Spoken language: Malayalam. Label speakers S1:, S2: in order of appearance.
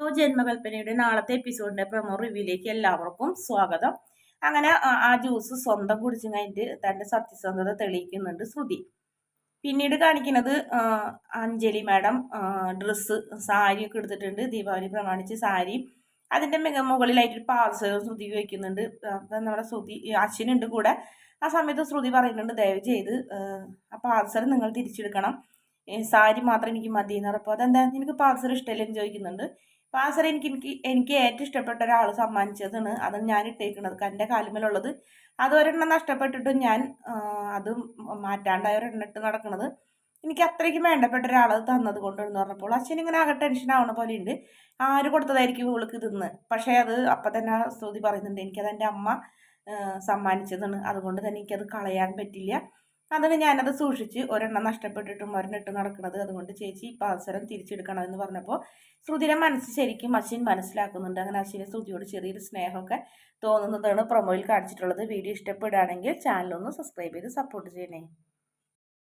S1: അപ്പോൾ ജന്മകൽപ്പനയുടെ നാളത്തെ എപ്പിസോഡിന്റെ പ്രൊമോ റിവ്യൂയിലേക്ക് എല്ലാവർക്കും സ്വാഗതം. അങ്ങനെ ആ ജ്യൂസ് സ്വന്തം കുടിച്ചു കഴിഞ്ഞിട്ട് തന്റെ സത്യസന്ധത തെളിയിക്കുന്നുണ്ട് ശ്രുതി. പിന്നീട് കാണിക്കുന്നത് അഞ്ജലി മാഡം ഡ്രസ്സ് സാരിയൊക്കെ എടുത്തിട്ടുണ്ട്. ദീപാവലി പ്രമാണിച്ച് സാരി, അതിന്റെ മുകളിലായിട്ട് ഒരു പാദസരം ശ്രുതി വയ്ക്കുന്നുണ്ട്. നമ്മുടെ ശ്രുതി അശ്വിനുണ്ട് കൂടെ. ആ സമയത്ത് ശ്രുതി പറയുന്നുണ്ട്, ദയവ് ചെയ്ത് ആ പാദസരം നിങ്ങൾ തിരിച്ചെടുക്കണം, സാരി മാത്രം എനിക്ക് മതി എന്ന് പറഞ്ഞപ്പോൾ അതെന്താ നിനക്ക് പാദസരം ഇഷ്ടമല്ലെന്ന് ചോദിക്കുന്നുണ്ട്. പാദസരം എനിക്ക് ഏറ്റവും ഇഷ്ടപ്പെട്ട ഒരാൾ സമ്മാനിച്ചതാണ്, അത് ഞാൻ ഇട്ടേക്കുന്നത് എൻ്റെ കാലുമേലുള്ളത്. അത് ഒരെണ്ണം നഷ്ടപ്പെട്ടിട്ടും ഞാൻ അത് മാറ്റാണ്ടായ ഒരെണ്ണം ഇട്ട് നടക്കുന്നത്. എനിക്ക് അത്രയ്ക്ക് വേണ്ടപ്പെട്ട ഒരാൾ തന്നത് കൊണ്ടെന്ന് പറഞ്ഞപ്പോൾ അച്ഛൻ ഇങ്ങനെ ആകെ ടെൻഷൻ ആവണ പോലെ ഉണ്ട്. ആര് കൊടുത്തതായിരിക്കും ഇവൾക്ക് ഇതെന്ന്. പക്ഷേ അത് അപ്പം തന്നെ ശ്രുതി പറയുന്നുണ്ട്, എനിക്കത് എൻ്റെ അമ്മ സമ്മാനിച്ചതാണ്, അതുകൊണ്ട് തന്നെ എനിക്കത് കളയാൻ പറ്റില്ല. അതിന് ഞാനത് സൂക്ഷിച്ച് ഒരെണ്ണം നഷ്ടപ്പെട്ടിട്ടും ഒരെണ്ണം ഇട്ട് നടക്കുന്നത്, അതുകൊണ്ട് ചേച്ചി ഇപ്പം അവസരം തിരിച്ചെടുക്കണം എന്ന് പറഞ്ഞപ്പോൾ ശ്രുതിയുടെ മനസ്സ് ശരിക്കും അശ്വിൻ മനസ്സിലാക്കുന്നുണ്ട്. അങ്ങനെ അശ്വിന് ശ്രുതിയോട് ചെറിയൊരു സ്നേഹമൊക്കെ തോന്നുന്നതാണ് പ്രൊമോയിൽ കാണിച്ചിട്ടുള്ളത്. വീഡിയോ ഇഷ്ടപ്പെടുകയാണെങ്കിൽ ചാനലൊന്ന് സബ്സ്ക്രൈബ് ചെയ്ത് സപ്പോർട്ട് ചെയ്യണേ.